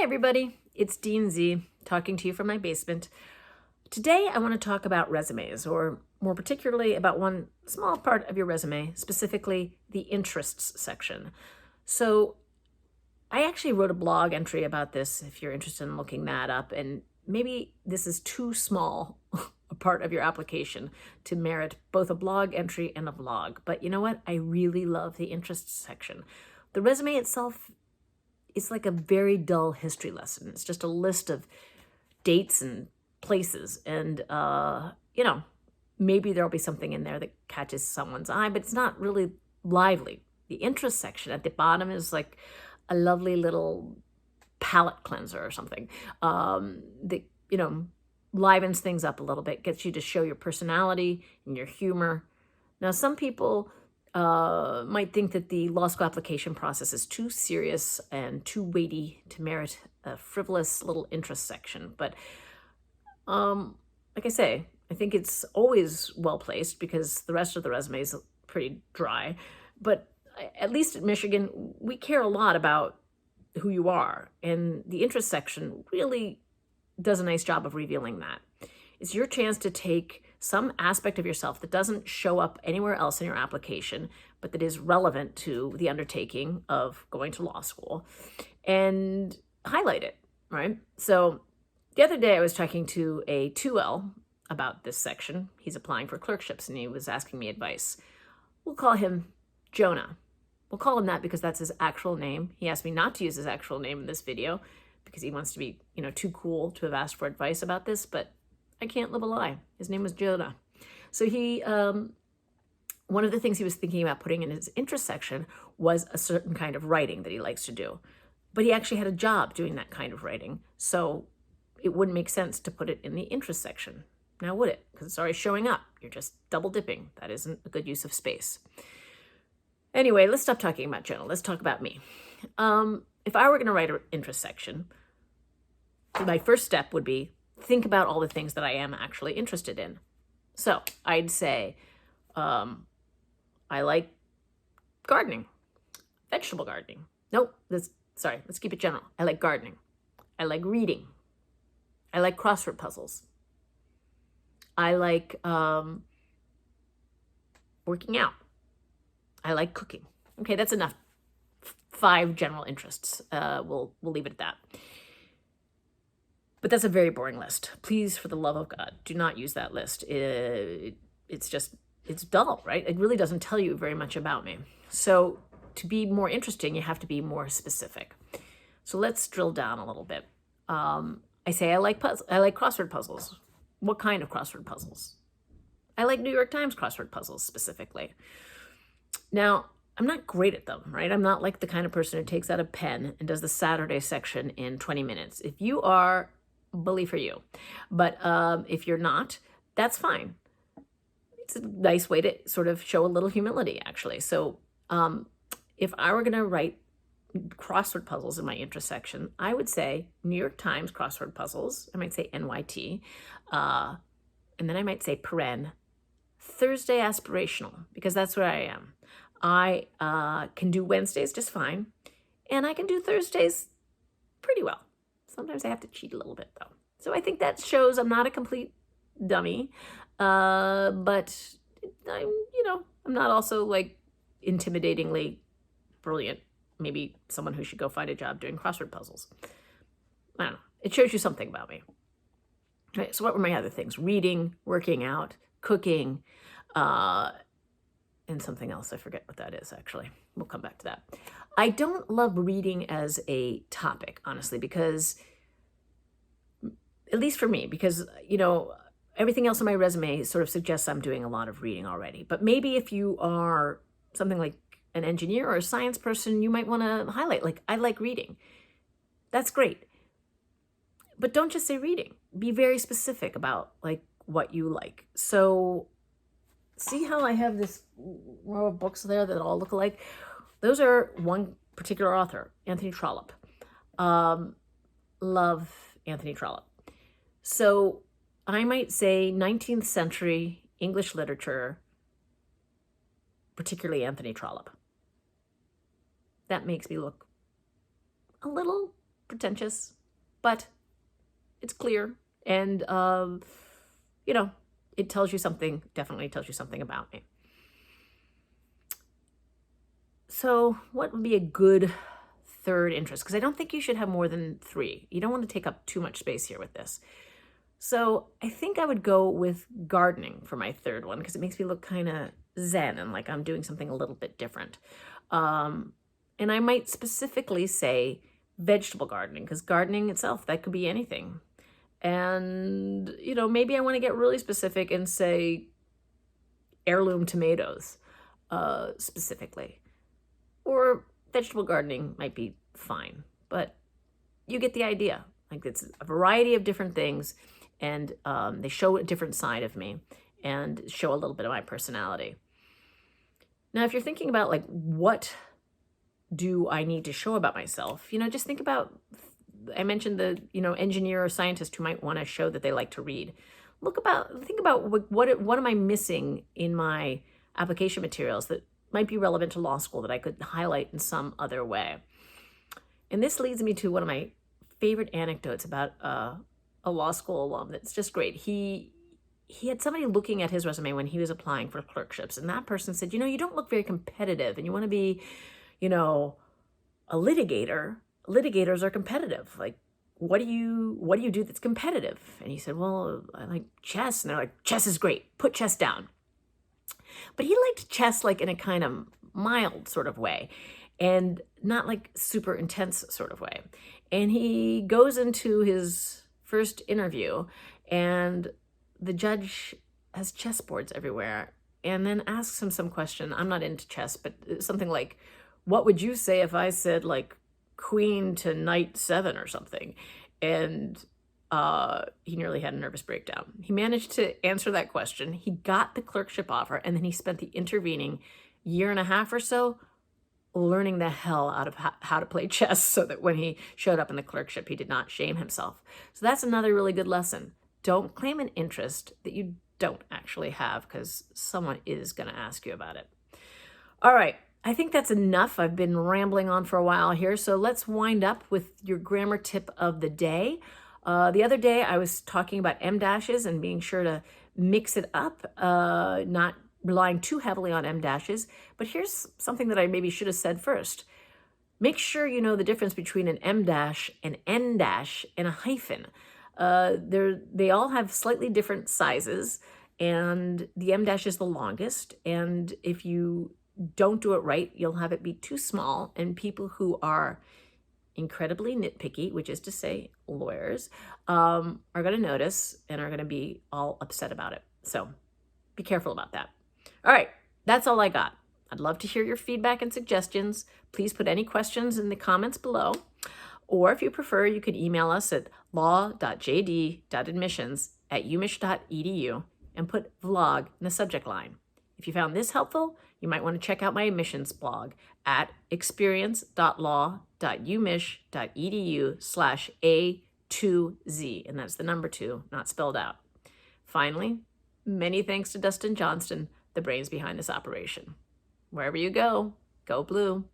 everybody, it's Dean Z talking to you from my basement. Today I want to talk about resumes, or more particularly about one small part of your resume, specifically the interests section. So I actually wrote a blog entry about this if you're interested in looking that up, and maybe this is too small a part of your application to merit both a blog entry and a vlog. But you know what? I really love the interests section. The resume itself is like a very dull history lesson. It's just a list of dates and places, and maybe there'll be something in there that catches someone's eye, but it's not really lively. The interest section at the bottom is like a lovely little palate cleanser or something that livens things up a little bit, gets you to show your personality and your humor. Now, some people might think that the law school application process is too serious and too weighty to merit a frivolous little interest section. But like I say, I think it's always well placed because the rest of the resume is pretty dry. But at least at Michigan, we care a lot about who you are. And the interest section really does a nice job of revealing that. It's your chance to take some aspect of yourself that doesn't show up anywhere else in your application, but that is relevant to the undertaking of going to law school, and highlight it, right? So the other day I was talking to a 2L about this section. He's applying for clerkships and he was asking me advice. We'll call him Jonah. We'll call him that because that's his actual name. He asked me not to use his actual name in this video because he wants to be, too cool to have asked for advice about this, but I can't live a lie. His name was Jonah. So he, one of the things he was thinking about putting in his interest section was a certain kind of writing that he likes to do. But he actually had a job doing that kind of writing. So it wouldn't make sense to put it in the interest section. Now, would it? Because it's already showing up. You're just double dipping. That isn't a good use of space. Anyway, let's stop talking about Jonah. Let's talk about me. If I were going to write an interest section, my first step would be think about all the things that I am actually interested in. So I'd say, I like gardening, vegetable gardening. Nope, let's keep it general. I like gardening. I like reading. I like crossword puzzles. I like working out. I like cooking. Okay, that's enough. 5 general interests. We'll leave it at that. But that's a very boring list. Please, for the love of God, do not use that list. It's dull, right? It really doesn't tell you very much about me. So to be more interesting, you have to be more specific. So let's drill down a little bit. I say I like crossword puzzles. What kind of crossword puzzles? I like New York Times crossword puzzles specifically. Now, I'm not great at them, right? I'm not like the kind of person who takes out a pen and does the Saturday section in 20 minutes. If you are, bully for you. But if you're not, that's fine. It's a nice way to sort of show a little humility, actually. So if I were going to write crossword puzzles in my interest section, I would say New York Times crossword puzzles. I might say NYT. And then I might say paren, Thursday aspirational, because that's where I am. I can do Wednesdays just fine, and I can do Thursdays pretty well. Sometimes I have to cheat a little bit, though. So I think that shows I'm not a complete dummy, but I'm not also like intimidatingly brilliant. Maybe someone who should go find a job doing crossword puzzles. I don't know. It shows you something about me. Right, so what were my other things? Reading, working out, cooking, and something else. I forget what that is, actually. We'll come back to that. I don't love reading as a topic, honestly, because, at least for me, because, everything else on my resume sort of suggests I'm doing a lot of reading already. But maybe if you are something like an engineer or a science person, you might want to highlight, like, I like reading. That's great. But don't just say reading. Be very specific about, like, what you like. So see how I have this row of books there that all look alike? Those are one particular author, Anthony Trollope. Love Anthony Trollope. So I might say 19th century English literature, particularly Anthony Trollope. That makes me look a little pretentious, but it's clear. And, it tells you something, definitely tells you something about me. So what would be a good third interest? Because I don't think you should have more than 3. You don't want to take up too much space here with this. So I think I would go with gardening for my third one because it makes me look kind of zen and like I'm doing something a little bit different. And I might specifically say vegetable gardening because gardening itself, that could be anything. And, maybe I want to get really specific and say heirloom tomatoes specifically. Or vegetable gardening might be fine, but you get the idea. Like it's a variety of different things, and they show a different side of me and show a little bit of my personality. Now, if you're thinking about like, what do I need to show about myself? Just think about, I mentioned the, engineer or scientist who might want to show that they like to read. Think about what am I missing in my application materials that might be relevant to law school that I could highlight in some other way. And this leads me to one of my favorite anecdotes about a law school alum that's just great. He had somebody looking at his resume when he was applying for clerkships, and that person said, you don't look very competitive, and you want to be, a litigator. Litigators are competitive. Like, what do you do that's competitive? And he said, well, I like chess. And they're like, chess is great. Put chess down. But he liked chess like in a kind of mild sort of way and not like super intense sort of way. And he goes into his first interview and the judge has chessboards everywhere and then asks him some question. I'm not into chess, but something like, what would you say if I said like queen to knight 7 or something? And he nearly had a nervous breakdown. He managed to answer that question. He got the clerkship offer, and then he spent the intervening year and a half or so learning the hell out of how to play chess so that when he showed up in the clerkship, he did not shame himself. So that's another really good lesson. Don't claim an interest that you don't actually have because someone is going to ask you about it. All right. I think that's enough. I've been rambling on for a while here. So let's wind up with your grammar tip of the day. The other day I was talking about em dashes and being sure to mix it up, not relying too heavily on em dashes. But here's something that I maybe should have said first. Make sure you know the difference between an em dash, an en dash, and a hyphen. They all have slightly different sizes, and the em dash is the longest. And if you don't do it right, you'll have it be too small, and people who are incredibly nitpicky, which is to say lawyers, are going to notice and are going to be all upset about it. So be careful about that. All right, that's all I got. I'd love to hear your feedback and suggestions. Please put any questions in the comments below. Or if you prefer, you could email us at law.jd.admissions@umich.edu and put vlog in the subject line. If you found this helpful, you might want to check out my admissions blog at experience.law.umich.edu/A2Z. And that's the number 2, not spelled out. Finally, many thanks to Dustin Johnston, the brains behind this operation. Wherever you go, go blue.